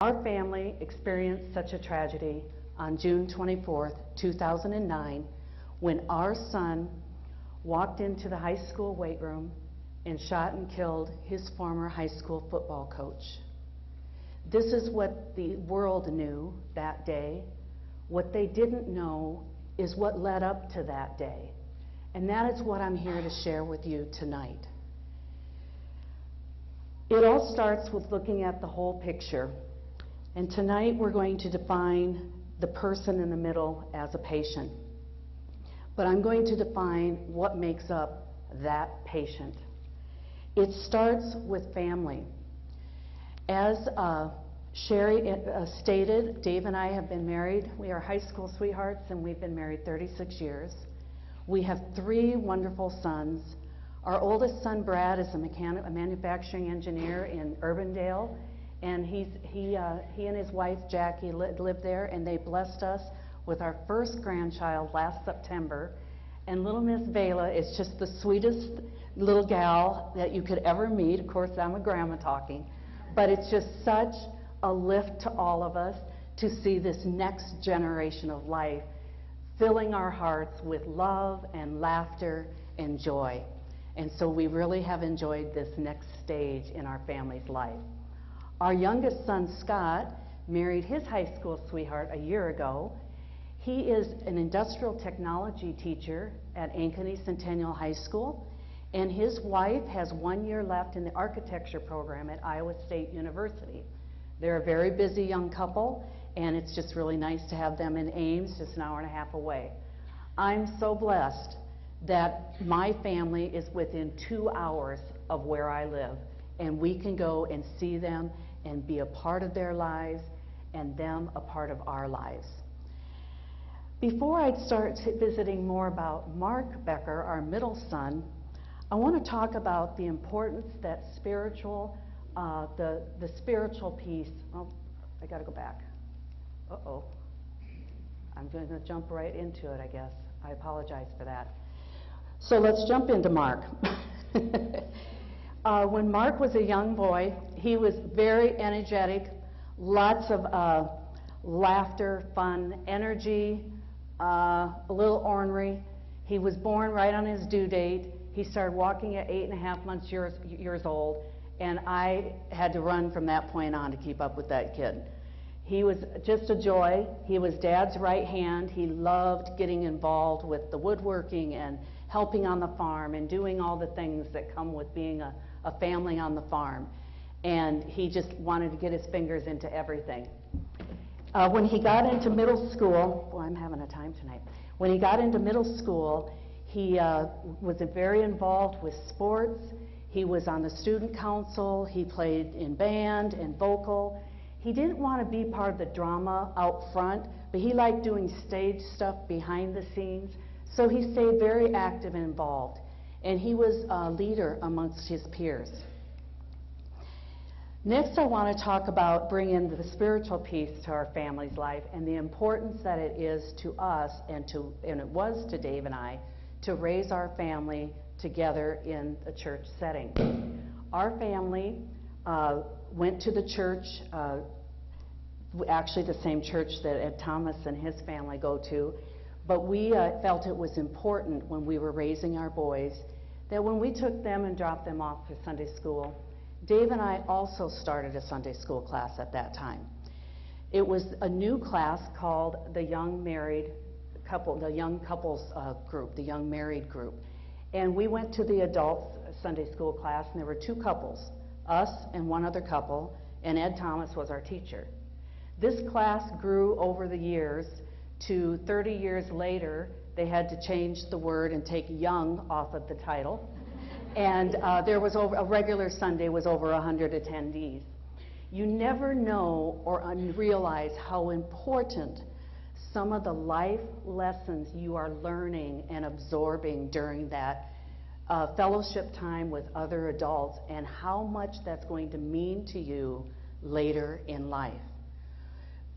Our family experienced such a tragedy on June 24th, 2009, when our son walked into the high school weight room and shot and killed his former high school football coach. This is what the world knew that day. What they didn't know is what led up to that day. And that is what I'm here to share with you tonight. It all starts with looking at the whole picture. And tonight we're going to define the person in the middle as a patient. But I'm going to define what makes up that patient. It starts with family. As Sherry stated, Dave and I have been married. We are high school sweethearts, and we've been married 36 years. We have 3 wonderful sons. Our oldest son, Brad, is a manufacturing engineer in Urbandale, and he and his wife, Jackie, live there, and they blessed us with our first grandchild last September. And little Miss Vela is just the sweetest little gal that you could ever meet. Of course, I'm a grandma talking, but it's just such a lift to all of us to see this next generation of life filling our hearts with love and laughter and joy. And so we really have enjoyed this next stage in our family's life. Our youngest son, Scott, married his high school sweetheart a year ago. He is an industrial technology teacher at Ankeny Centennial High School, and his wife has 1 year left in the architecture program at Iowa State University. They're a very busy young couple, and it's just really nice to have them in Ames, just an hour and a half away. I'm so blessed that my family is within 2 hours of where I live, and we can go and see them and be a part of their lives and them a part of our lives. Before I start visiting more about Mark Becker, our middle son, I want to talk about the importance that the spiritual piece. Oh, I got to go back. Uh-oh. I'm going to jump right into it, I guess. I apologize for that. So let's jump into Mark. When Mark was a young boy, he was very energetic, lots of laughter, fun, energy, a little ornery. He was born right on his due date. He started walking at 8.5 years old, and I had to run from that point on to keep up with that kid. He was just a joy. He was Dad's right hand. He loved getting involved with the woodworking and helping on the farm and doing all the things that come with being a family on the farm. And he just wanted to get his fingers into everything. When he got into middle school, boy, I'm having a time tonight. When he got into middle school, he was very involved with sports. He was on the student council. He played in band and vocal. He didn't want to be part of the drama out front, but he liked doing stage stuff behind the scenes. So he stayed very active and involved, and he was a leader amongst his peers. Next, I want to talk about bringing the spiritual piece to our family's life and the importance that it is to us and it was to Dave and I to raise our family together in a church setting. Our family went to the church, actually the same church that Ed Thomas and his family go to, but we felt it was important when we were raising our boys that when we took them and dropped them off to Sunday school, Dave and I also started a Sunday school class at that time. It was a new class called the Young Couples group, the Young Married group. And we went to the adults Sunday school class, and there were 2 couples, us and one other couple, and Ed Thomas was our teacher. This class grew over the years to 30 years later. They had to change the word and take young off of the title. And there was a regular Sunday was over 100 attendees. You never know or realize how important some of the life lessons you are learning and absorbing during that fellowship time with other adults, and how much that's going to mean to you later in life.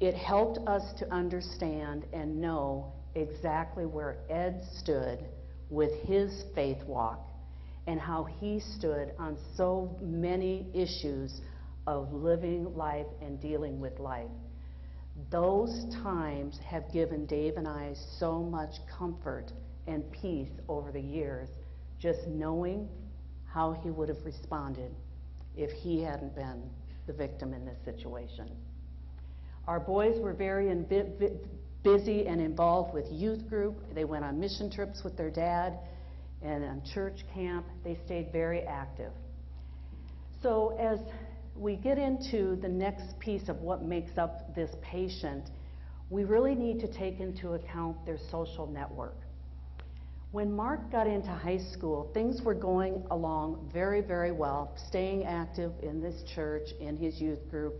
It helped us to understand and know exactly where Ed stood with his faith walk and how he stood on so many issues of living life and dealing with life. Those times have given Dave and I so much comfort and peace over the years, just knowing how he would have responded if he hadn't been the victim in this situation. Our boys were very busy and involved with youth group. They went on mission trips with their dad and on church camp. They stayed very active. So as we get into the next piece of what makes up this patient, we really need to take into account their social network. When Mark got into high school, things were going along very, very well, staying active in this church, in his youth group,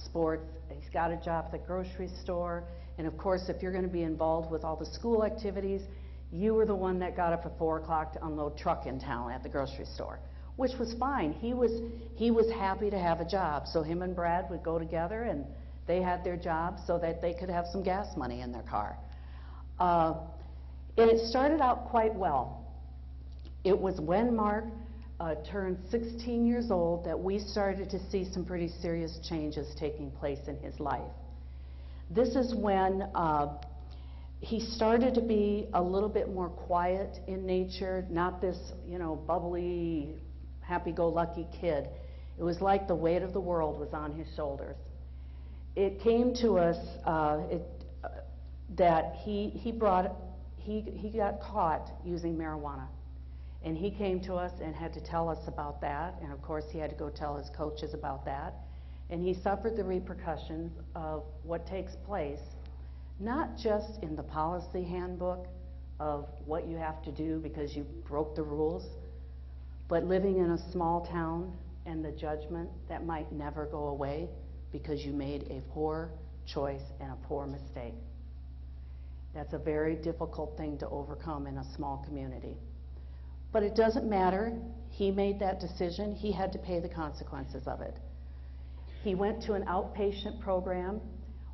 sports. He's got a job at the grocery store. And of course, if you're going to be involved with all the school activities, you were the one that got up at 4 o'clock to unload truck in town at the grocery store, which was fine. He was happy to have a job. So him and Brad would go together, and they had their jobs so that they could have some gas money in their car. And it started out quite well. It was when Mark turned 16 years old that we started to see some pretty serious changes taking place in his life. This is when he started to be a little bit more quiet in nature, not this, bubbly, happy-go-lucky kid. It was like the weight of the world was on his shoulders. It came to us that he got caught using marijuana. And he came to us and had to tell us about that. And of course, he had to go tell his coaches about that. And he suffered the repercussions of what takes place, not just in the policy handbook of what you have to do because you broke the rules, but living in a small town and the judgment that might never go away because you made a poor choice and a poor mistake. That's a very difficult thing to overcome in a small community. But it doesn't matter. He made that decision. He had to pay the consequences of it. He went to an outpatient program.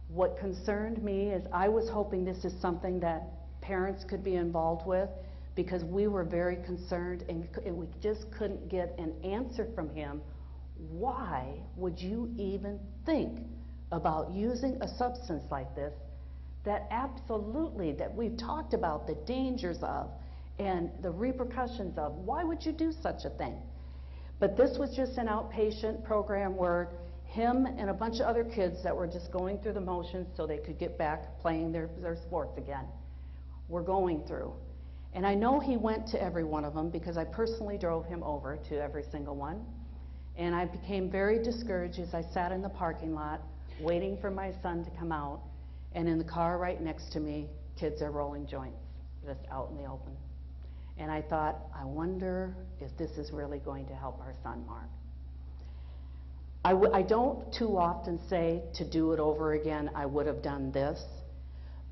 What concerned me is I was hoping this is something that parents could be involved with, because we were very concerned and we just couldn't get an answer from him. Why would you even think about using a substance like this that we've talked about the dangers of and the repercussions of? Why would you do such a thing? But this was just an outpatient program where him and a bunch of other kids that were just going through the motions so they could get back playing their sports again were going through. And I know he went to every one of them because I personally drove him over to every single one. And I became very discouraged as I sat in the parking lot waiting for my son to come out. And in the car right next to me, kids are rolling joints just out in the open. And I thought, I wonder if this is really going to help our son, Mark. I don't too often say to do it over again, I would have done this.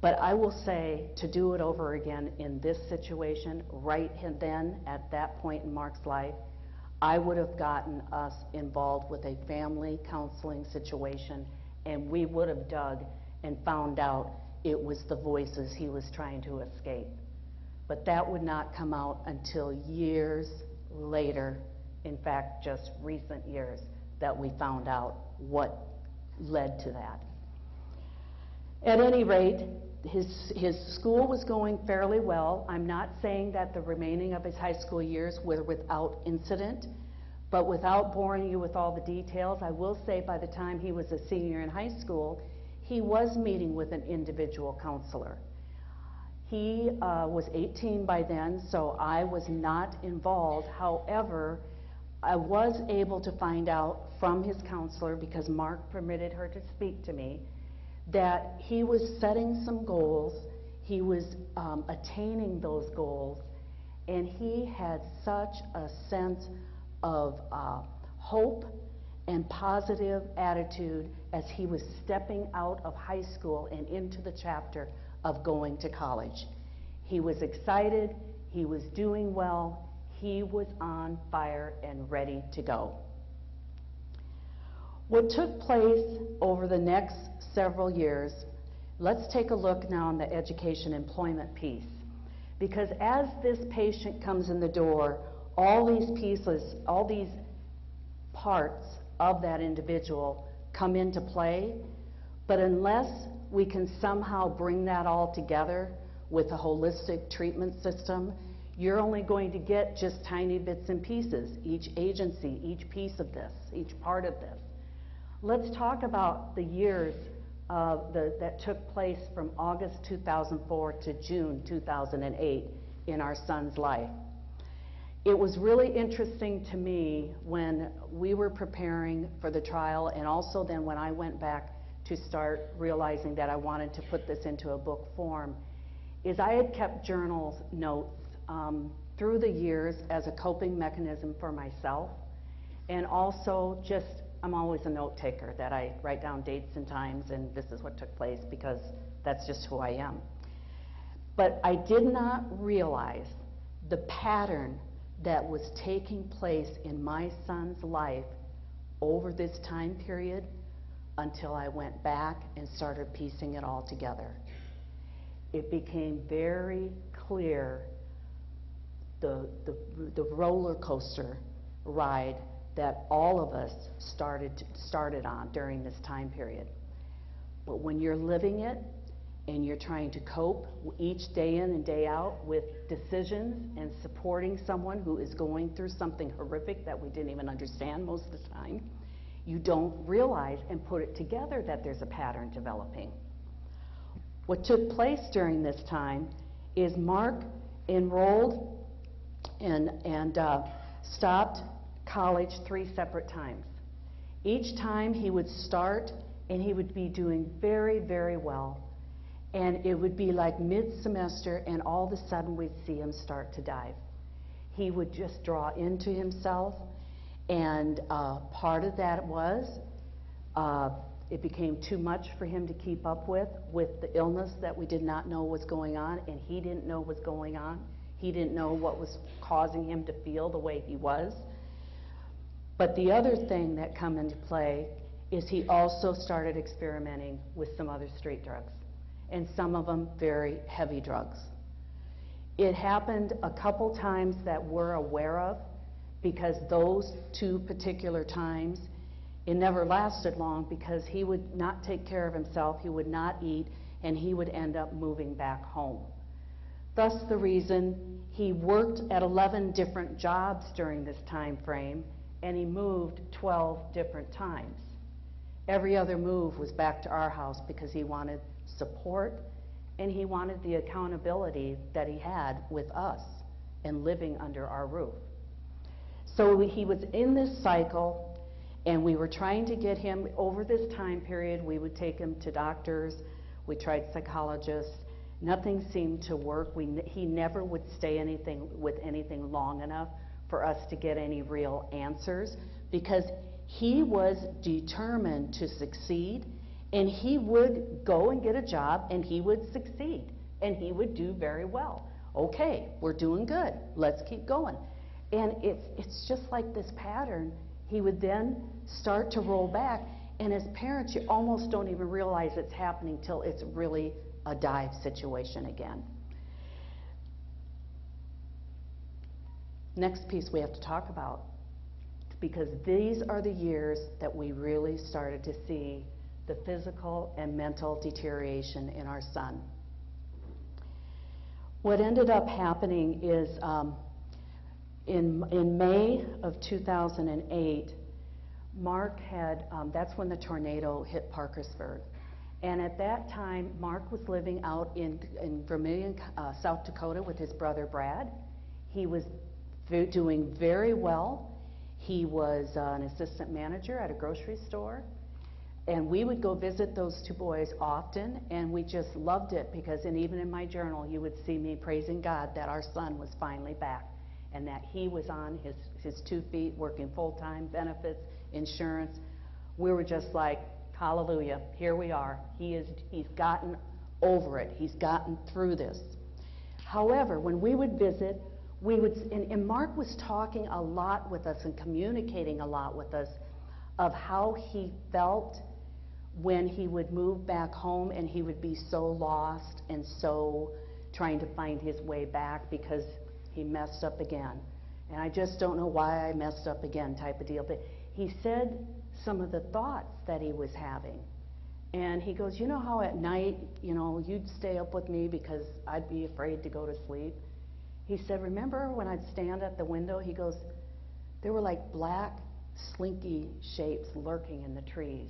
But I will say to do it over again in this situation, right then, at that point in Mark's life, I would have gotten us involved with a family counseling situation, and we would have dug and found out it was the voices he was trying to escape. But that would not come out until years later, in fact, just recent years, that we found out what led to that. At any rate, his school was going fairly well. I'm not saying that the remaining of his high school years were without incident, but without boring you with all the details, I will say by the time he was a senior in high school, he was meeting with an individual counselor. He was 18 by then, so I was not involved. However, I was able to find out from his counselor, because Mark permitted her to speak to me, that he was setting some goals, he was attaining those goals, and he had such a sense of hope and positive attitude as he was stepping out of high school and into the chapter of going to college. He was excited, he was doing well, he was on fire and ready to go. What took place over the next several years, let's take a look now on the education employment piece. Because as this patient comes in the door, all these pieces, all these parts of that individual come into play, but unless we can somehow bring that all together with a holistic treatment system, you're only going to get just tiny bits and pieces, each agency, each piece of this, each part of this. Let's talk about the years that took place from August 2004 to June 2008 in our son's life. It was really interesting to me when we were preparing for the trial, and also then when I went back to start realizing that I wanted to put this into a book form, is I had kept journals, notes, through the years as a coping mechanism for myself, and also just, I'm always a note taker, that I write down dates and times and this is what took place because that's just who I am. But I did not realize the pattern that was taking place in my son's life over this time period until I went back and started piecing it all together. It became very clear the roller coaster ride that all of us started on during this time period. But when you're living it and you're trying to cope each day in and day out with decisions and supporting someone who is going through something horrific that we didn't even understand most of the time, you don't realize and put it together that there's a pattern developing. What took place during this time is Mark enrolled and stopped college 3 separate times. Each time he would start and he would be doing very, very well. And it would be like mid-semester and all of a sudden we'd see him start to dive. He would just draw into himself, and part of that was it became too much for him to keep up with the illness that we did not know was going on, and he didn't know was going on. He didn't know what was causing him to feel the way he was. But the other thing that come into play is he also started experimenting with some other street drugs, and some of them very heavy drugs. It happened a couple times that we're aware of, because those 2 particular times, it never lasted long because he would not take care of himself, he would not eat, and he would end up moving back home. Thus the reason he worked at 11 different jobs during this time frame, and he moved 12 different times. Every other move was back to our house because he wanted support and he wanted the accountability that he had with us and living under our roof. So he was in this cycle, and we were trying to get him over this time period. We would take him to doctors, we tried psychologists, nothing seemed to work. He never would stay with anything long enough for us to get any real answers, because he was determined to succeed, and he would go and get a job and he would succeed and he would do very well. Okay, we're doing good, let's keep going. And it's just like this pattern. He would then start to roll back, and as parents you almost don't even realize it's happening till it's really a dive situation again. Next piece we have to talk about, because these are the years that we really started to see the physical and mental deterioration in our son. What ended up happening is in May of 2008, Mark had, that's when the tornado hit Parkersburg. And at that time, Mark was living out in Vermillion, South Dakota with his brother Brad. He was doing very well. He was an assistant manager at a grocery store. And we would go visit those 2 boys often, and we just loved it because, and even in my journal, you would see me praising God that our son was finally back and that he was on his 2 feet, working full-time, benefits, insurance. We were just like, hallelujah, here we are. He's gotten over it. He's gotten through this. However, when we would visit, and Mark was talking a lot with us and communicating a lot with us of how he felt when he would move back home and he would be so lost and so trying to find his way back because he messed up again. And I just don't know why I messed up again type of deal. But he said some of the thoughts that he was having. And he goes, you know how at night, you'd stay up with me because I'd be afraid to go to sleep? He said, remember when I'd stand at the window? He goes, there were like black, slinky shapes lurking in the trees.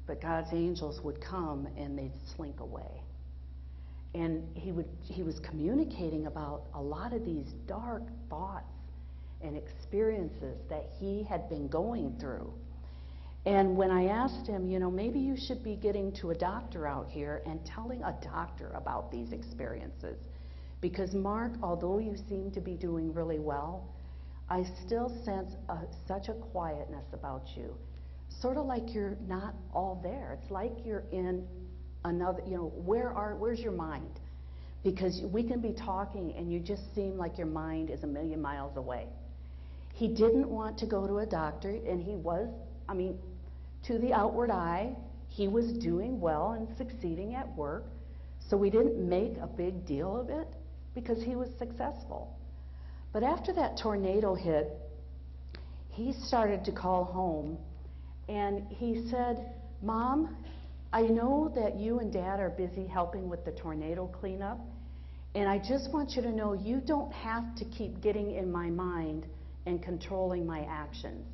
But God's angels would come and they'd slink away. And he was communicating about a lot of these dark thoughts and experiences that he had been going through. And when I asked him, maybe you should be getting to a doctor out here and telling a doctor about these experiences. Because Mark, although you seem to be doing really well, I still sense such a quietness about you. Sort of like you're not all there. It's like you're in another, where's your mind? Because we can be talking and you just seem like your mind is a million miles away. He didn't want to go to a doctor, and he was, to the outward eye, he was doing well and succeeding at work, so we didn't make a big deal of it because he was successful. But after that tornado hit, he started to call home, and he said, Mom, I know that you and Dad are busy helping with the tornado cleanup, and I just want you to know you don't have to keep getting in my mind and controlling my actions.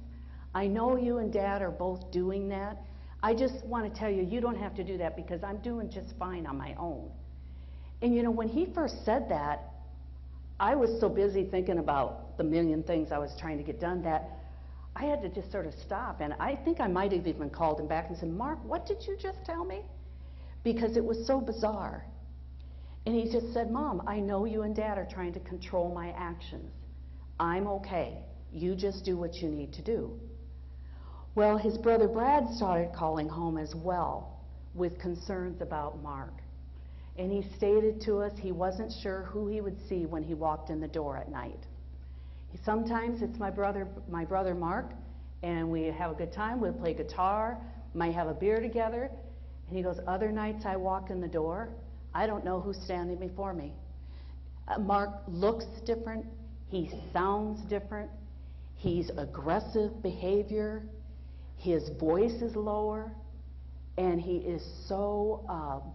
I know you and Dad are both doing that. I just want to tell you, you don't have to do that because I'm doing just fine on my own. And when he first said that, I was so busy thinking about the million things I was trying to get done that I had to just sort of stop. And I think I might have even called him back and said, Mark, what did you just tell me? Because it was so bizarre. And he just said, Mom, I know you and Dad are trying to control my actions. I'm okay. You just do what you need to do. Well, his brother Brad started calling home as well with concerns about Mark. And he stated to us he wasn't sure who he would see when he walked in the door at night. Sometimes it's my brother Mark, and we have a good time. We'll play guitar, might have a beer together. And he goes, other nights I walk in the door, I don't know who's standing before me. Mark looks different. He sounds different. He's aggressive behavior. His voice is lower. And he is so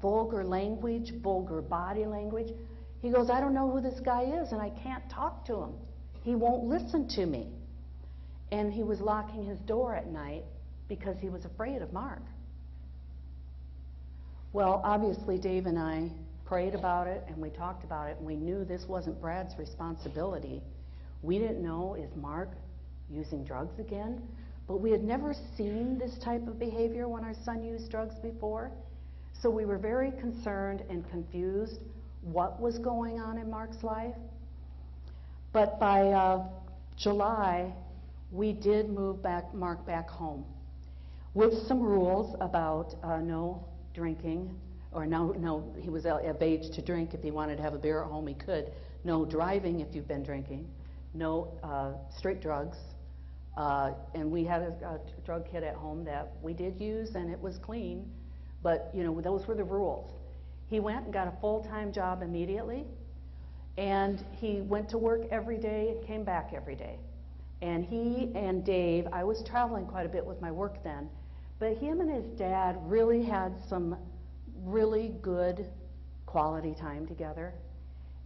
vulgar language, vulgar body language. He goes, I don't know who this guy is, and I can't talk to him. He won't listen to me. And he was locking his door at night because he was afraid of Mark. Well, obviously, Dave and I prayed about it, and we talked about it, and we knew this wasn't Brad's responsibility. We didn't know, is Mark using drugs again? But we had never seen this type of behavior when our son used drugs before. So we were very concerned and confused what was going on in Mark's life. But by July, we did move Mark back home with some rules about no drinking, or no, he was of age to drink. If he wanted to have a beer at home, he could. No driving if you've been drinking. No straight drugs. And we had a drug kit at home that we did use, and it was clean. But, those were the rules. He went and got a full-time job immediately, and he went to work every day and came back every day. And he and Dave, I was traveling quite a bit with my work then, but him and his dad really had some really good quality time together.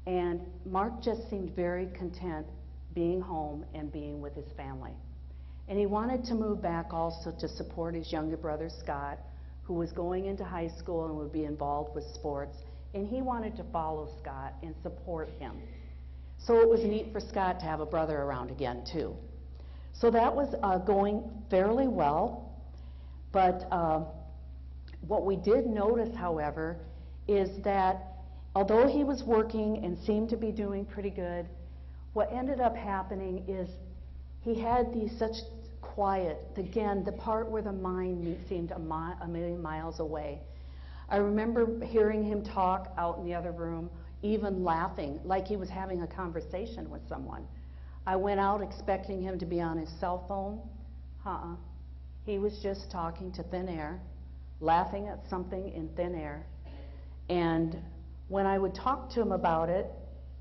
And Mark just seemed very content being home and being with his family. And he wanted to move back also to support his younger brother, Scott, who was going into high school and would be involved with sports. And he wanted to follow Scott and support him. So it was neat for Scott to have a brother around again, too. So that was going fairly well. But what we did notice, however, is that although he was working and seemed to be doing pretty good, what ended up happening is he had these such quiet, again, the part where the mind seemed a million miles away. I remember hearing him talk out in the other room, even laughing, like he was having a conversation with someone. I went out expecting him to be on his cell phone. He was just talking to thin air, laughing at something in thin air. And when I would talk to him about it,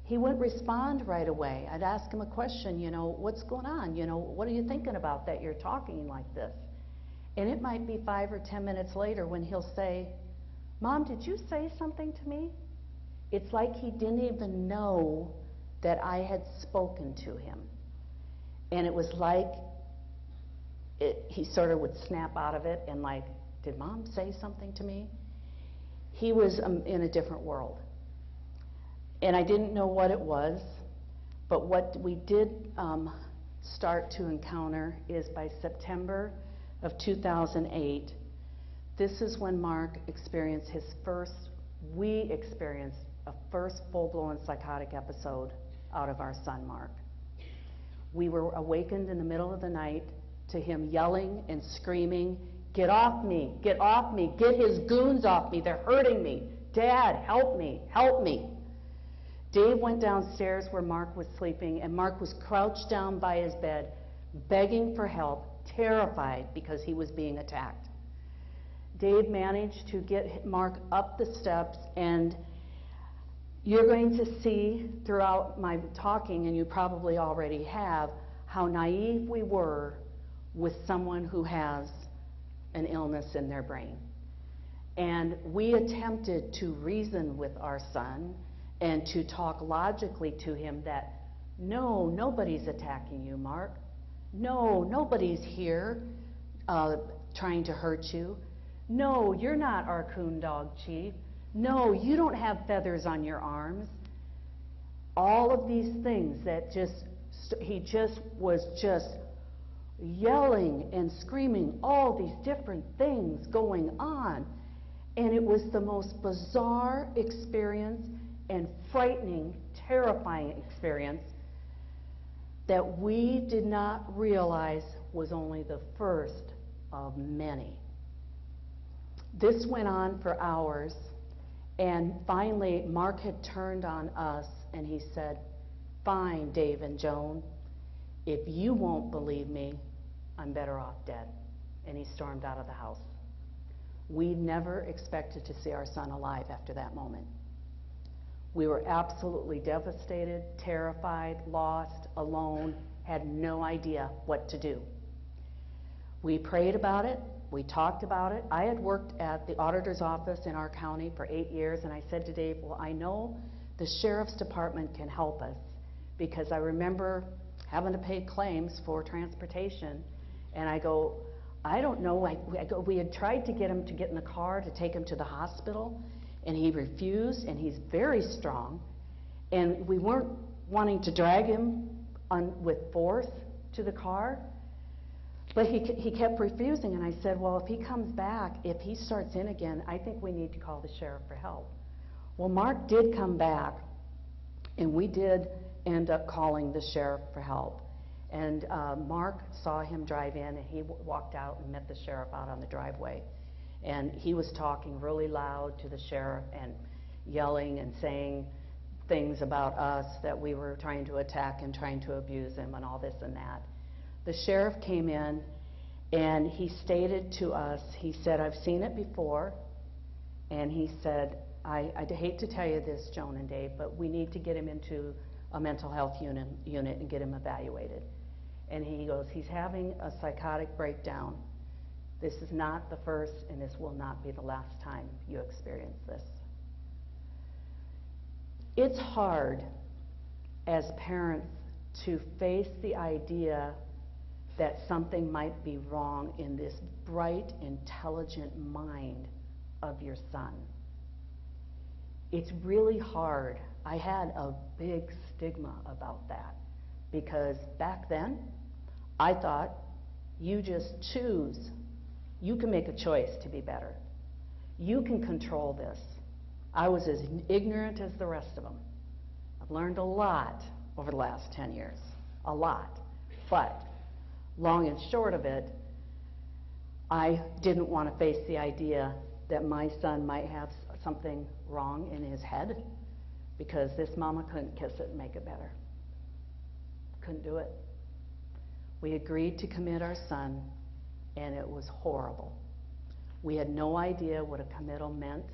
he wouldn't respond right away. I'd ask him a question, what's going on? What are you thinking about that you're talking like this? And it might be 5 or 10 minutes later when he'll say, "Mom, did you say something to me?" It's like he didn't even know that I had spoken to him. And it was like he sort of would snap out of it and like, "Did Mom say something to me?" He was in a different world. And I didn't know what it was, but what we did start to encounter is by September of 2008, this is when Mark experienced we experienced a first full-blown psychotic episode out of our son, Mark. We were awakened in the middle of the night to him yelling and screaming, "Get off me, get off me, get his goons off me, they're hurting me. Dad, help me, help me." Dave went downstairs where Mark was sleeping, and Mark was crouched down by his bed, begging for help, terrified because he was being attacked. Dave managed to get Mark up the steps, and you're going to see throughout my talking, and you probably already have, how naive we were with someone who has an illness in their brain. And we attempted to reason with our son and to talk logically to him that, "No, nobody's attacking you, Mark. No, nobody's here trying to hurt you. No, you're not our coon dog chief. No, you don't have feathers on your arms." All of these things that he was yelling and screaming, all these different things going on. And it was the most bizarre experience and frightening, terrifying experience that we did not realize was only the first of many. This went on for hours, and finally Mark had turned on us and he said, "Fine, Dave and Joan, if you won't believe me, I'm better off dead." And he stormed out of the house. We never expected to see our son alive after that moment. We were absolutely devastated, terrified, lost, alone, had no idea what to do. We prayed about it, we talked about it. I had worked at the auditor's office in our county for 8 years, and I said to Dave, "Well, I know the sheriff's department can help us," because I remember having to pay claims for transportation, and I go, "I don't know," we had tried to get him to get in the car to take him to the hospital, and he refused, and he's very strong, and we weren't wanting to drag him with force to the car, but he kept refusing, and I said, "Well, if he comes back, if he starts in again, I think we need to call the sheriff for help." Well, Mark did come back, and we did end up calling the sheriff for help. And Mark saw him drive in, and he walked out and met the sheriff out on the driveway. And he was talking really loud to the sheriff and yelling and saying things about us, that we were trying to attack and trying to abuse him and all this and that. The sheriff came in and he stated to us, he said, "I've seen it before," and he said, I'd hate to tell you this, Joan and Dave, but we need to get him into a mental health unit and get him evaluated." And he goes, "He's having a psychotic breakdown. This is not the first, and this will not be the last time you experience this." It's hard as parents to face the idea that something might be wrong in this bright, intelligent mind of your son. It's really hard. I had a big stigma about that, because back then I thought, you just choose. You can make a choice to be better. You can control this. I was as ignorant as the rest of them. I've learned a lot over the last 10 years, a lot. But long and short of it, I didn't want to face the idea that my son might have something wrong in his head, because this mama couldn't kiss it and make it better. Couldn't do it. We agreed to commit our son, and it was horrible. We had no idea what a committal meant.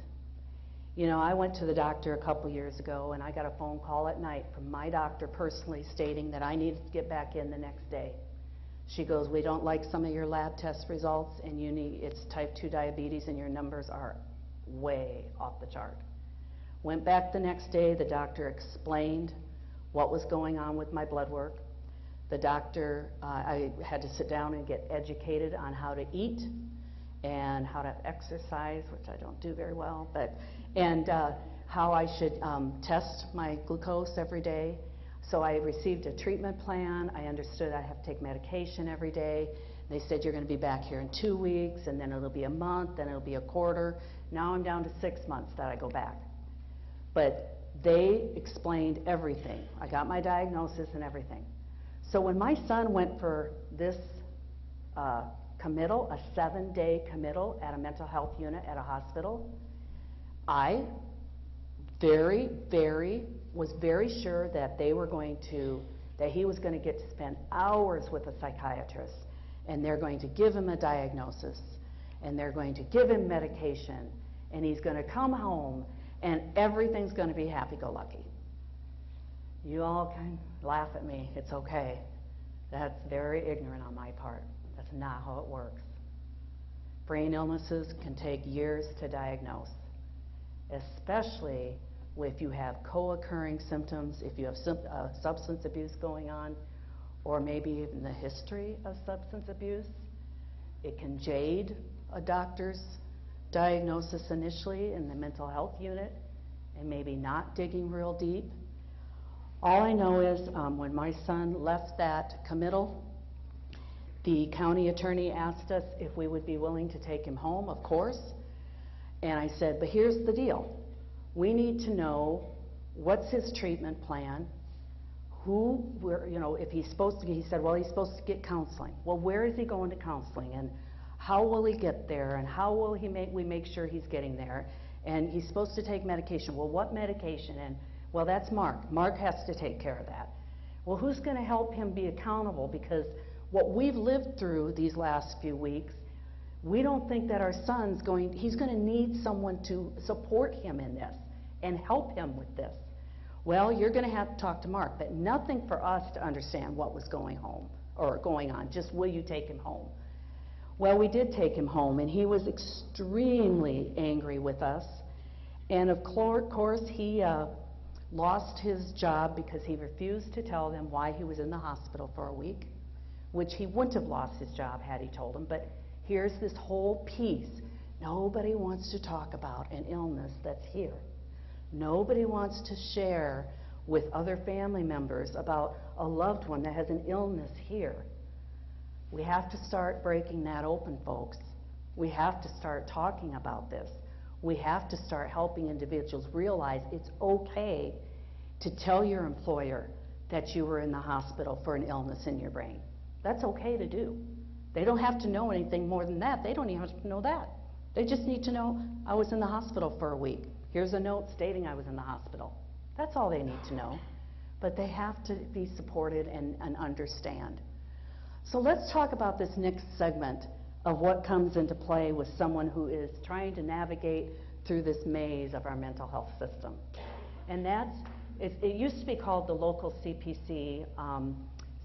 You know, I went to the doctor a couple years ago, and I got a phone call at night from my doctor personally stating that I needed to get back in the next day. She goes, we don't like some of your lab test results, and it's type 2 diabetes, and your numbers are way off the chart. Went back the next day, the doctor explained what was going on with my blood work. The doctor, I had to sit down and get educated on how to eat and how to exercise, which I don't do very well, and how I should test my glucose every day. So I received a treatment plan. I understood I have to take medication every day. They said you're going to be back here in 2 weeks, and then it'll be a month, then it'll be a quarter. Now I'm down to 6 months that I go back. But they explained everything. I got my diagnosis and everything. So when my son went for this committal, a 7-day committal at a mental health unit at a hospital, I was very sure that he was going to get to spend hours with a psychiatrist, and they're going to give him a diagnosis, and they're going to give him medication, and he's going to come home, and everything's going to be happy-go-lucky. You all can laugh at me. It's okay. That's very ignorant on my part. That's not how it works. Brain illnesses can take years to diagnose, especially if you have co-occurring symptoms, if you have substance abuse going on, or maybe even the history of substance abuse. It can jade a doctor's diagnosis initially in the mental health unit and maybe not digging real deep. All I know is when my son left that committal, the county attorney asked us if we would be willing to take him home, of course. And I said, but here's the deal. We need to know what's his treatment plan, if he's supposed to, he said, well, he's supposed to get counseling. Well, where is he going to counseling, and how will he get there, and how will we make sure he's getting there? And he's supposed to take medication. Well, what medication? And well, that's Mark. Mark has to take care of that. Well, who's going to help him be accountable? Because what we've lived through these last few weeks, we don't think that our son's he's going to need someone to support him in this and help him with this. Well, you're going to have to talk to Mark, but nothing for us to understand what was going on. Just, will you take him home? Well, we did take him home, and he was extremely angry with us. And of course, he lost his job because he refused to tell them why he was in the hospital for a week, which he wouldn't have lost his job had he told them. But here's this whole piece. Nobody wants to talk about an illness that's here. Nobody wants to share with other family members about a loved one that has an illness here. We have to start breaking that open, folks. We have to start talking about this. We have to start helping individuals realize it's okay to tell your employer that you were in the hospital for an illness in your brain. That's okay to do. They don't have to know anything more than that. They don't even have to know that. They just need to know, I was in the hospital for a week. Here's a note stating I was in the hospital. That's all they need to know. But they have to be supported and understand. So let's talk about this next segment of what comes into play with someone who is trying to navigate through this maze of our mental health system. And it used to be called the local CPC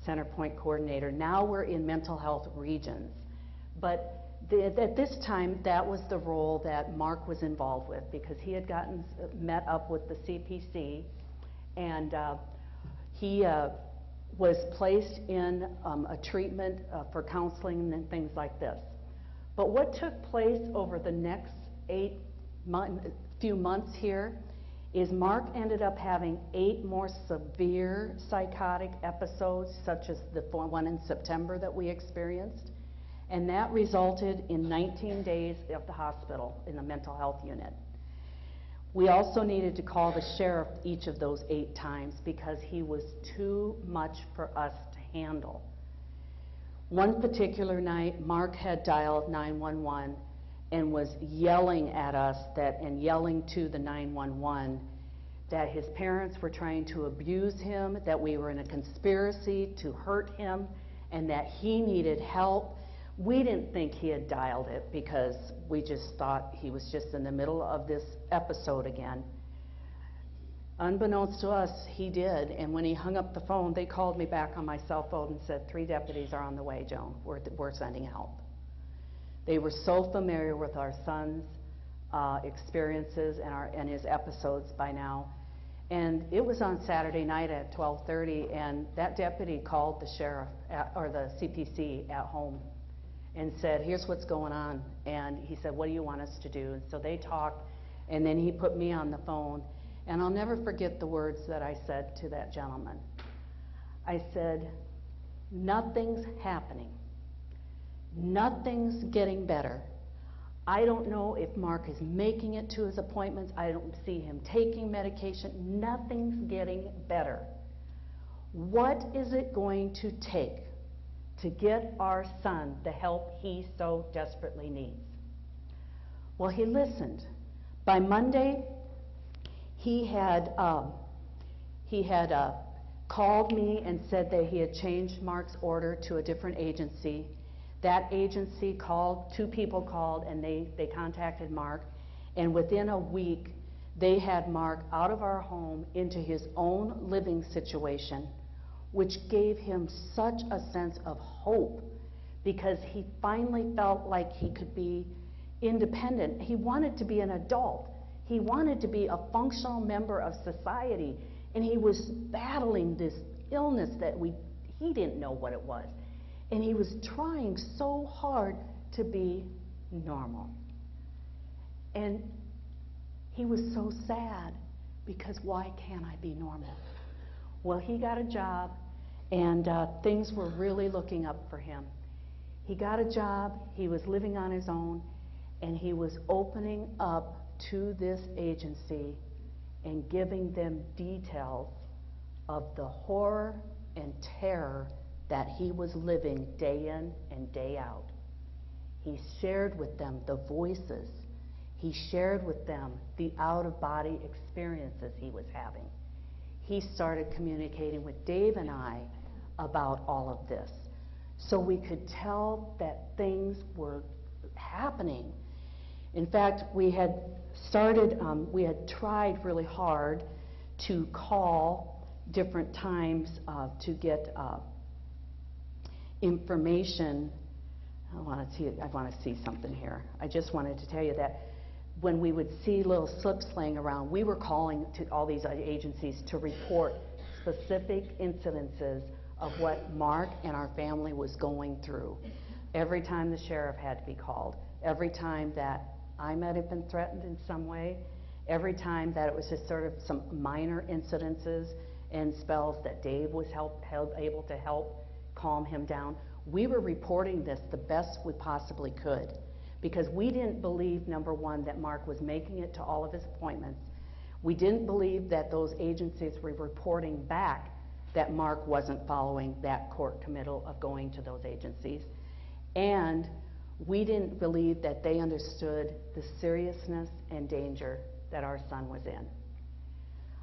Center Point Coordinator. Now we're in mental health regions. But at this time, that was the role that Mark was involved with, because he had met up with the CPC, and he was placed in a treatment for counseling and things like this. But what took place over the next few months here is Mark ended up having 8 more severe psychotic episodes, such as the one in September that we experienced. And that resulted in 19 days at the hospital in the mental health unit. We also needed to call the sheriff each of those 8 times because he was too much for us to handle. One particular night, Mark had dialed 911 and was yelling at us and yelling to the 911 that his parents were trying to abuse him, that we were in a conspiracy to hurt him, and that he needed help. We didn't think he had dialed it because we just thought he was just in the middle of this episode again. Unbeknownst to us, he did, and when he hung up the phone, they called me back on my cell phone and said, 3 deputies are on the way, Joan. We're sending help. They were so familiar with our son's experiences and his episodes by now. And it was on Saturday night at 12:30, and that deputy called the sheriff or the CPC at home and said, here's what's going on. And he said, what do you want us to do? And so they talked, and then he put me on the phone. And I'll never forget the words that I said to that gentleman. I said, nothing's happening. Nothing's getting better. I don't know if Mark is making it to his appointments. I don't see him taking medication. Nothing's getting better. What is it going to take to get our son the help he so desperately needs? Well, he listened. By Monday, he had called me and said that he had changed Mark's order to a different agency. That agency called, 2 people called, and they contacted Mark, and within a week, they had Mark out of our home into his own living situation, which gave him such a sense of hope, because he finally felt like he could be independent. He wanted to be an adult. He wanted to be a functional member of society, and he was battling this illness that he didn't know what it was. And he was trying so hard to be normal. And he was so sad, because why can't I be normal? Well, he got a job, and things were really looking up for him. He got a job, he was living on his own, and he was opening up to this agency and giving them details of the horror and terror that he was living day in and day out. He shared with them the voices. He shared with them the out-of-body experiences he was having. He started communicating with Dave and I about all of this, so we could tell that things were happening. In fact, we had tried really hard to call different times to get information. I want to see something here. I just wanted to tell you that when we would see little slips laying around, we were calling to all these agencies to report specific incidences of what Mark and our family was going through. Every time the sheriff had to be called, every time that I might have been threatened in some way, every time that it was just sort of some minor incidences and spells that Dave was able to help calm him down. We were reporting this the best we possibly could, because we didn't believe, number one, that Mark was making it to all of his appointments. We didn't believe that those agencies were reporting back that Mark wasn't following that court committal of going to those agencies. And we didn't believe that they understood the seriousness and danger that our son was in.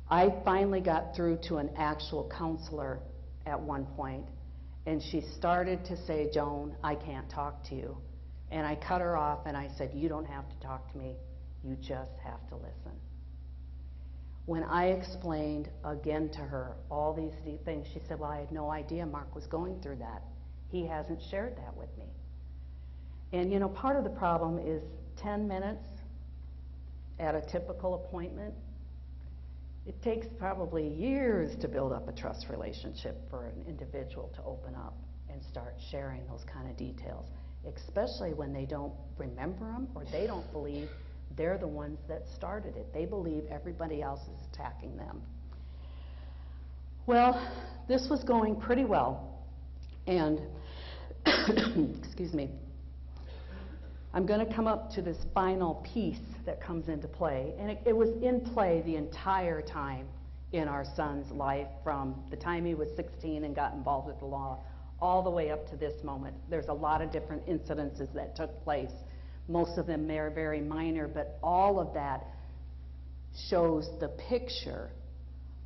I finally got through to an actual counselor at one point, and she started to say, Joan, I can't talk to you. And I cut her off and I said, you don't have to talk to me, you just have to listen. When I explained again to her all these things, she said, well, I had no idea Mark was going through that. He hasn't shared that with me. And you know, part of the problem is 10 minutes at a typical appointment. It takes probably years to build up a trust relationship for an individual to open up and start sharing those kind of details, especially when they don't remember them or they don't believe they're the ones that started it. They believe everybody else is attacking them. Well, this was going pretty well, and excuse me, I'm going to come up to this final piece that comes into play, and it was in play the entire time in our son's life, from the time he was 16 and got involved with the law all the way up to this moment. There's a lot of different incidences that took place. Most of them are very minor, but all of that shows the picture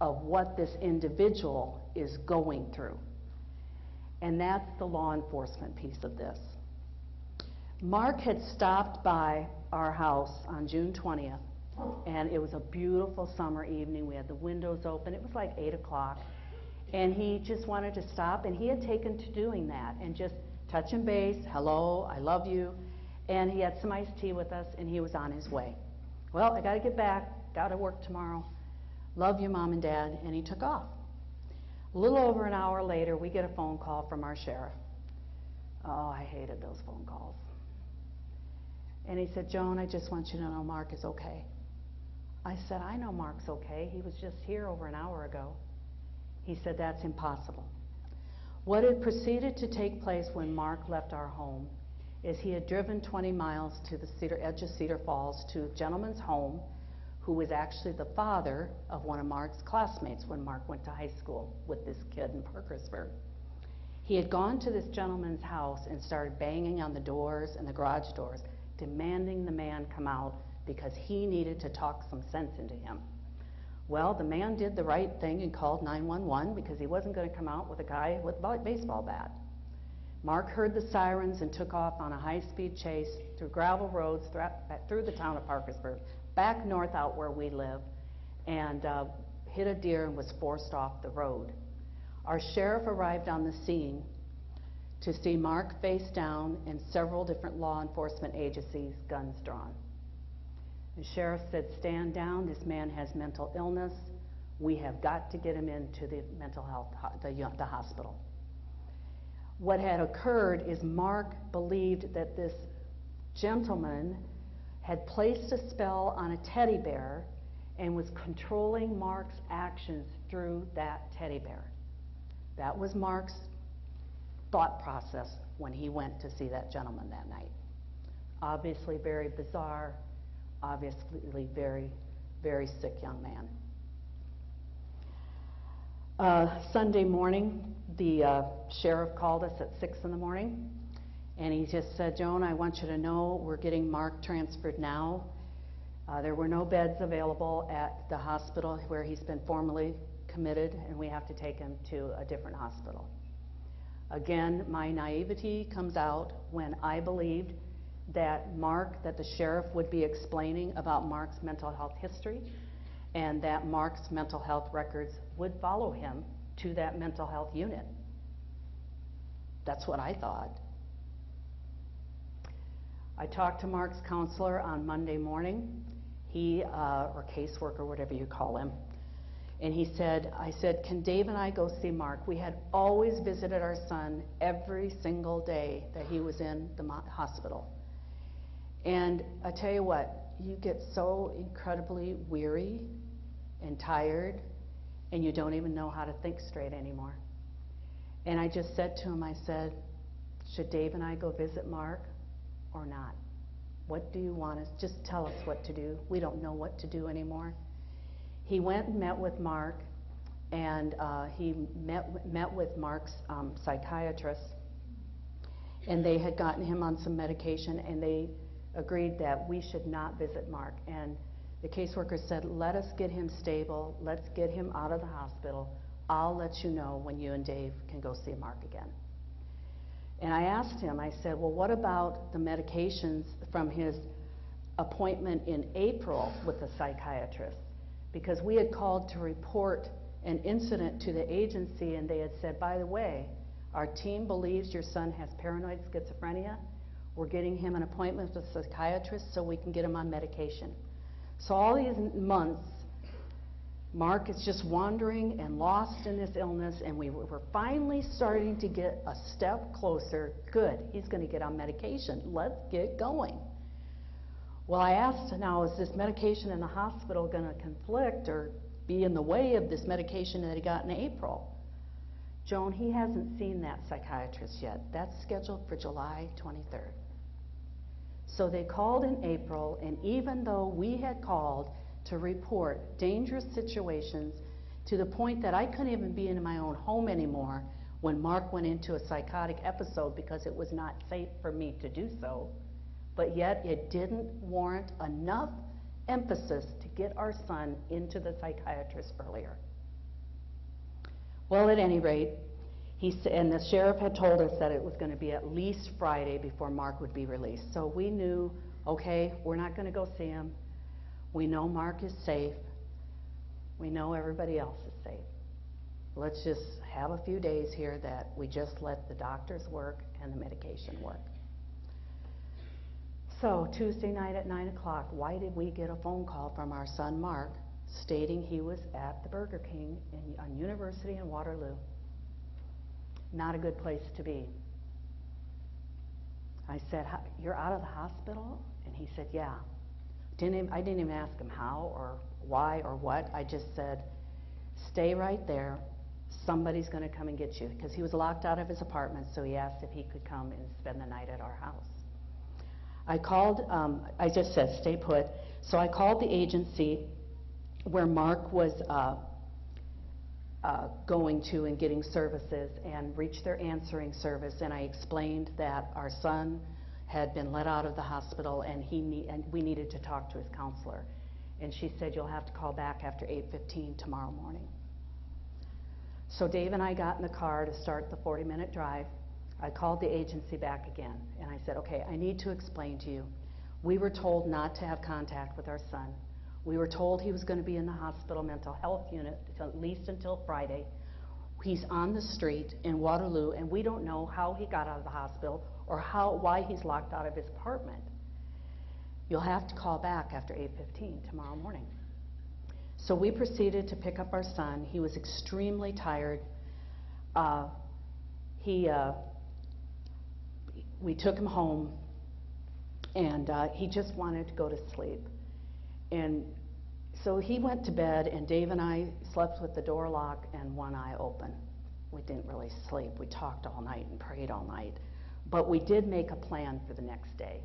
of what this individual is going through. And that's the law enforcement piece of this. Mark had stopped by our house on June 20th And it was a beautiful summer evening. We had the windows open. It was like 8 o'clock. And he just wanted to stop, and he had taken to doing that and just touching base, hello, I love you. And he had some iced tea with us, and he was on his way. Well, I got to get back, got to work tomorrow. Love you, Mom and Dad, and he took off. A little over an hour later, we get a phone call from our sheriff. Oh, I hated those phone calls. And he said, Joan, I just want you to know Mark is okay. I said, I know Mark's okay. He was just here over an hour ago. He said, that's impossible. What had proceeded to take place when Mark left our home is he had driven 20 miles to the edge of Cedar Falls to a gentleman's home who was actually the father of one of Mark's classmates when Mark went to high school with this kid in Parkersburg. He had gone to this gentleman's house and started banging on the doors and the garage doors, demanding the man come out because he needed to talk some sense into him. Well, the man did the right thing and called 911 because he wasn't going to come out with a guy with a baseball bat. Mark heard the sirens and took off on a high-speed chase through gravel roads through the town of Parkersburg, back north out where we live, and hit a deer and was forced off the road. Our sheriff arrived on the scene to see Mark face down and several different law enforcement agencies, guns drawn. The sheriff said, stand down, this man has mental illness. We have got to get him into the mental health, the hospital. What had occurred is Mark believed that this gentleman had placed a spell on a teddy bear and was controlling Mark's actions through that teddy bear. That was Mark's thought process when he went to see that gentleman that night. Obviously very bizarre, obviously very, very sick young man. Sunday morning, the sheriff called us at 6 in the morning, and he just said, Joan, I want you to know we're getting Mark transferred now. There were no beds available at the hospital where he's been formally committed, and we have to take him to a different hospital. Again, my naivety comes out when I believed that the sheriff would be explaining about Mark's mental health history and that Mark's mental health records would follow him to that mental health unit. That's what I thought. I talked to Mark's counselor on Monday morning, or caseworker, whatever you call him, and I said, can Dave and I go see Mark? We had always visited our son every single day that he was in the hospital. And I tell you what, you get so incredibly weary and tired, and you don't even know how to think straight anymore. And I just said to him, I said, should Dave and I go visit Mark or not? What do you want us? Just tell us what to do. We don't know what to do anymore. He went and met with Mark, and he met with Mark's psychiatrist, and they had gotten him on some medication, and they agreed that we should not visit Mark. And the caseworker said, let us get him stable, let's get him out of the hospital. I'll let you know when you and Dave can go see Mark again. And I asked him, I said, well, what about the medications from his appointment in April with the psychiatrist? Because we had called to report an incident to the agency, and they had said, by the way, our team believes your son has paranoid schizophrenia. We're getting him an appointment with a psychiatrist so we can get him on medication. So all these months, Mark is just wandering and lost in this illness, and we were finally starting to get a step closer. Good, he's going to get on medication. Let's get going. Well, I asked, now, is this medication in the hospital going to conflict or be in the way of this medication that he got in April? Joan, he hasn't seen that psychiatrist yet. That's scheduled for July 23rd. So they called in April, and even though we had called to report dangerous situations to the point that I couldn't even be in my own home anymore when Mark went into a psychotic episode because it was not safe for me to do so, but yet it didn't warrant enough emphasis to get our son into the psychiatrist earlier. Well, at any rate, and the sheriff had told us that it was going to be at least Friday before Mark would be released. So we knew, okay, we're not going to go see him. We know Mark is safe. We know everybody else is safe. Let's just have a few days here that we just let the doctors work and the medication work. So Tuesday night at 9 o'clock, why did we get a phone call from our son Mark stating he was at the Burger King on University in Waterloo? Not a good place to be. I said, "You're out of the hospital?" And he said, "Yeah." I didn't even ask him how or why or what. I just said, "Stay right there. Somebody's going to come and get you," because he was locked out of his apartment, so he asked if he could come and spend the night at our house. I called, I just said, "Stay put." So I called the agency where Mark was going to and getting services and reached their answering service, and I explained that our son had been let out of the hospital and we needed to talk to his counselor. And she said, "You'll have to call back after 8:15 tomorrow morning." So Dave and I got in the car to start the 40-minute drive. I called the agency back again, and I said, "Okay, I need to explain to you. We were told not to have contact with our son. We were told he was going to be in the hospital mental health unit at least until Friday. He's on the street in Waterloo, and we don't know how he got out of the hospital or why he's locked out of his apartment. You'll have to call back after 8:15 tomorrow morning." So we proceeded to pick up our son. He was extremely tired. We took him home, and he just wanted to go to sleep. And so he went to bed, and Dave and I slept with the door locked and one eye open. We didn't really sleep. We talked all night and prayed all night. But we did make a plan for the next day.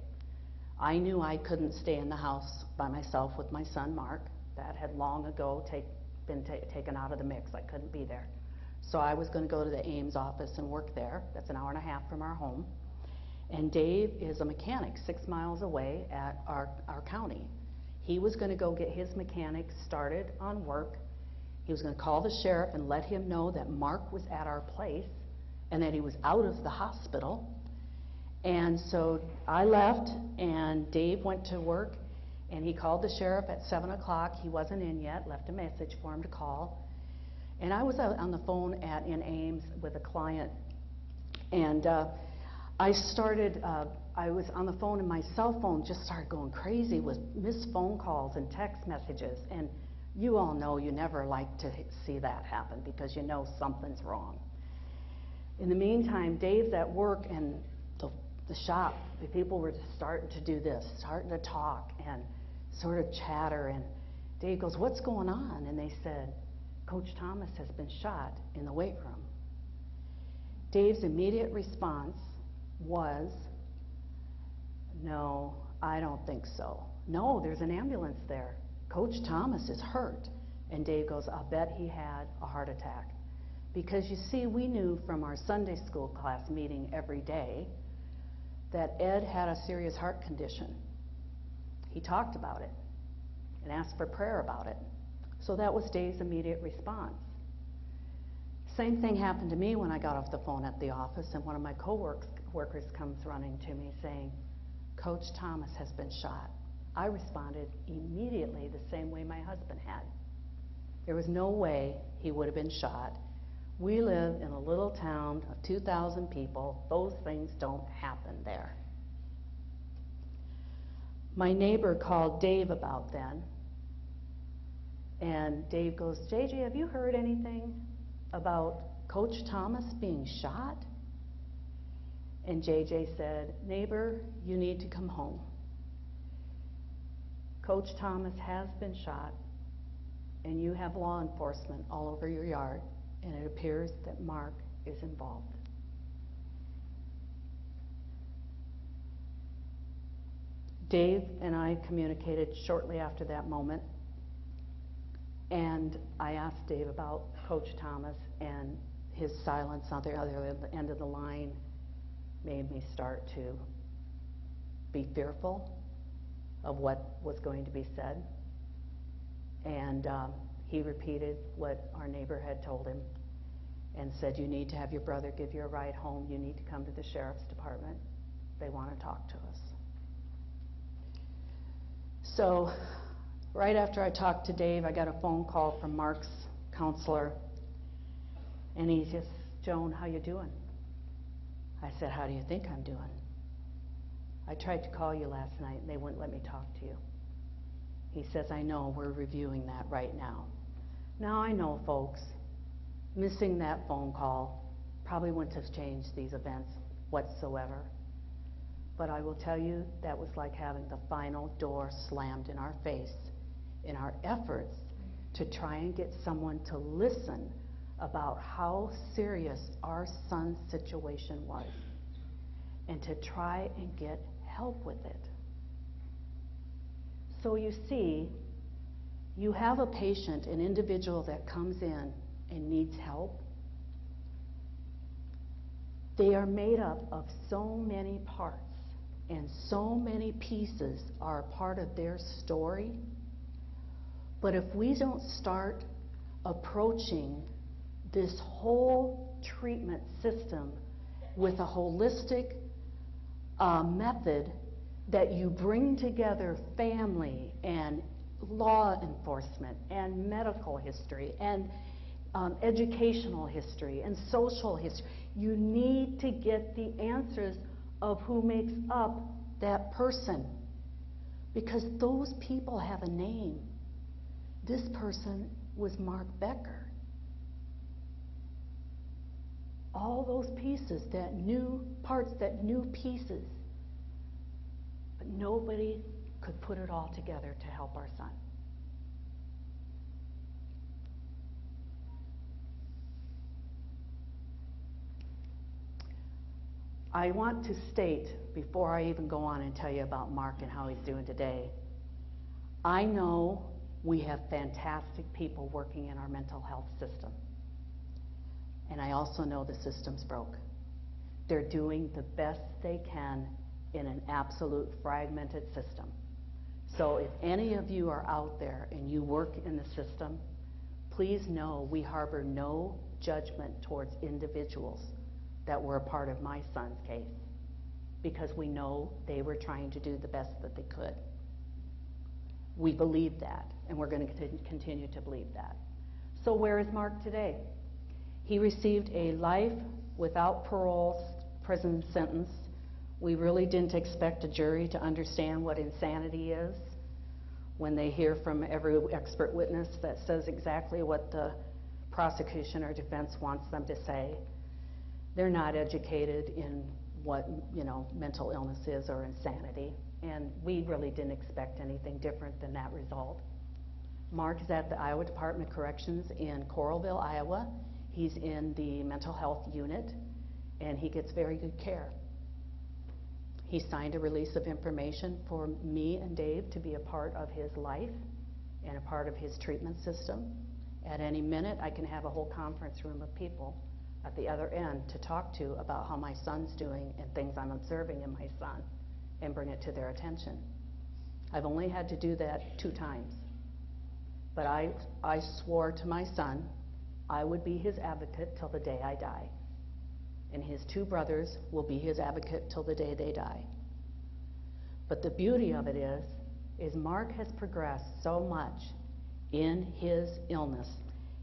I knew I couldn't stay in the house by myself with my son Mark. That had long ago been taken out of the mix. I couldn't be there. So I was going to go to the Ames office and work there. That's an hour and a half from our home. And Dave is a mechanic 6 miles away at our county. He was going to go get his mechanic started on work. He was going to call the sheriff and let him know that Mark was at our place and that he was out of the hospital. And so I left, and Dave went to work, and he called the sheriff at 7 o'clock. He wasn't in yet, left a message for him to call. And I was out on the phone in Ames with a client, and I was on the phone, and my cell phone just started going crazy with missed phone calls and text messages. And you all know you never like to see that happen because you know something's wrong. In the meantime, Dave's at work, and the shop, the people were just starting to do this, starting to talk and sort of chatter. And Dave goes, "What's going on?" And they said, "Coach Thomas has been shot in the weight room." Dave's immediate response was, "No, I don't think so. No, there's an ambulance there. Coach Thomas is hurt." And Dave goes, "I'll bet he had a heart attack." Because you see, we knew from our Sunday school class meeting every day that Ed had a serious heart condition. He talked about it and asked for prayer about it. So that was Dave's immediate response. Same thing happened to me when I got off the phone at the office, and one of my co-workers comes running to me saying, "Coach Thomas has been shot." I responded immediately the same way my husband had. There was no way he would have been shot. We live in a little town of 2,000 people. Those things don't happen there. My neighbor called Dave about then, and Dave goes, "JJ, have you heard anything about Coach Thomas being shot?" And JJ said, "Neighbor, you need to come home. Coach Thomas has been shot, and you have law enforcement all over your yard, and it appears that Mark is involved." Dave and I communicated shortly after that moment, and I asked Dave about Coach Thomas, and his silence on the other end of the line made me start to be fearful of what was going to be said. And he repeated what our neighbor had told him and said, "You need to have your brother give you a ride home. You need to come to the sheriff's department. They want to talk to us." So right after I talked to Dave, I got a phone call from Mark's counselor, and he says, Joan, how you doing? I said, how do you think I'm doing? I tried to call you last night, and they wouldn't let me talk to you. He says, I know, we're reviewing that right now. Now I know, folks, missing that phone call probably wouldn't have changed these events whatsoever. But I will tell you, that was like having the final door slammed in our face in our efforts to try and get someone to listen about how serious our son's situation was and to try and get help with it. So you see, you have a patient, an individual that comes in and needs help. They are made up of so many parts, and so many pieces are a part of their story. But if we don't start approaching this whole treatment system with a holistic method that you bring together family and law enforcement and medical history and educational history and social history, you need to get the answers of who makes up that person, because those people have a name. This person was Mark Becker. All those pieces, that new parts, that new pieces, but nobody could put it all together to help our son. I want to state, before I even go on and tell you about Mark and how he's doing today, I know we have fantastic people working in our mental health system. And I also know the system's broke. They're doing the best they can in an absolute fragmented system. So if any of you are out there and you work in the system, please know we harbor no judgment towards individuals that were a part of my son's case, because we know they were trying to do the best that they could. We believe that, and we're going to continue to believe that. So where is Mark today? He received a life without parole prison sentence. We really didn't expect a jury to understand what insanity is when they hear from every expert witness that says exactly what the prosecution or defense wants them to say. They're not educated in what, mental illness is or insanity, and we really didn't expect anything different than that result. Mark is at the Iowa Department of Corrections in Coralville, Iowa. He's in the mental health unit, and he gets very good care. He signed a release of information for me and Dave to be a part of his life and a part of his treatment system. At any minute, I can have a whole conference room of people at the other end to talk to about how my son's doing and things I'm observing in my son and bring it to their attention. I've only had to do that 2 times. But I swore to my son I would be his advocate till the day I die. And his 2 brothers will be his advocate till the day they die. But the beauty of it is Mark has progressed so much in his illness.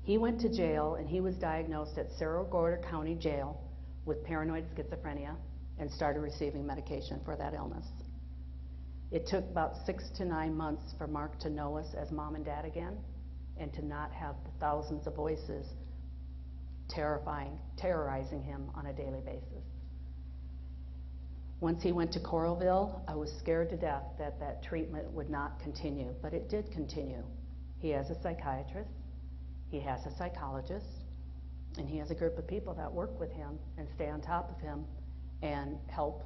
He went to jail, and he was diagnosed at Cerro Gordo County Jail with paranoid schizophrenia and started receiving medication for that illness. It took about 6 to 9 months for Mark to know us as mom and dad again, and to not have the thousands of voices terrorizing him on a daily basis. Once he went to Coralville, I was scared to death that that treatment would not continue, but it did continue. He has a psychiatrist, he has a psychologist, and he has a group of people that work with him and stay on top of him and help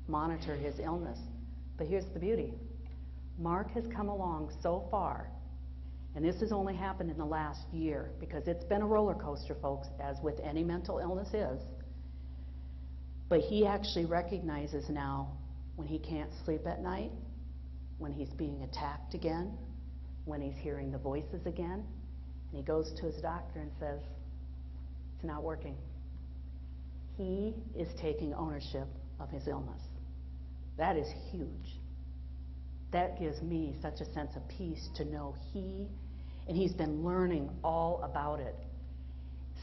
monitor his illness. But here's the beauty. Mark has come along so far, and this has only happened in the last year, because it's been a roller coaster, folks, as with any mental illness is. But he actually recognizes now when he can't sleep at night, when he's being attacked again, when he's hearing the voices again, and he goes to his doctor and says, it's not working. He is taking ownership of his illness. That is huge. That gives me such a sense of peace to know he's been learning all about it.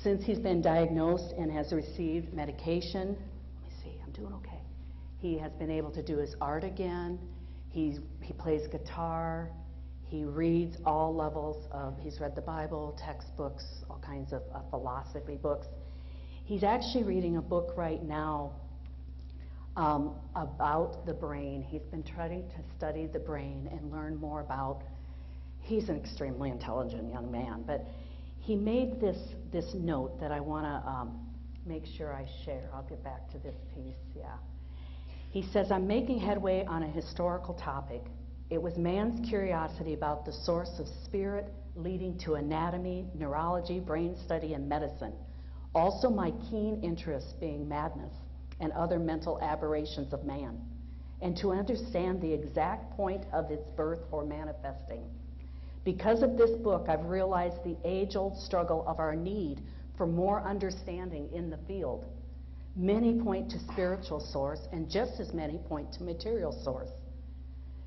Since he's been diagnosed and has received medication, let me see, I'm doing okay. He has been able to do his art again. He plays guitar. He reads all levels he's read the Bible, textbooks, all kinds of philosophy books. He's actually reading a book right now about the brain. He's been trying to study the brain and learn more about, he's an extremely intelligent young man, but he made this note that I want to make sure I share. I'll get back to this piece, yeah. He says, I'm making headway on a historical topic. It was man's curiosity about the source of spirit leading to anatomy, neurology, brain study, and medicine. Also my keen interest being madness and other mental aberrations of man, and to understand the exact point of its birth or manifesting. Because of this book, I've realized the age-old struggle of our need for more understanding in the field. Many point to spiritual source, and just as many point to material source.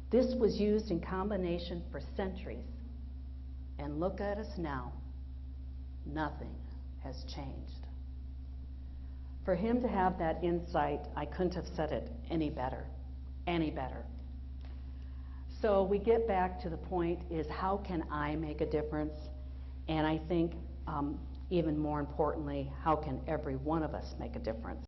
This was used in combination for centuries. And look at us now. Nothing has changed. For him to have that insight, I couldn't have said it any better. So we get back to the point is, how can I make a difference? And I think even more importantly, how can every one of us make a difference?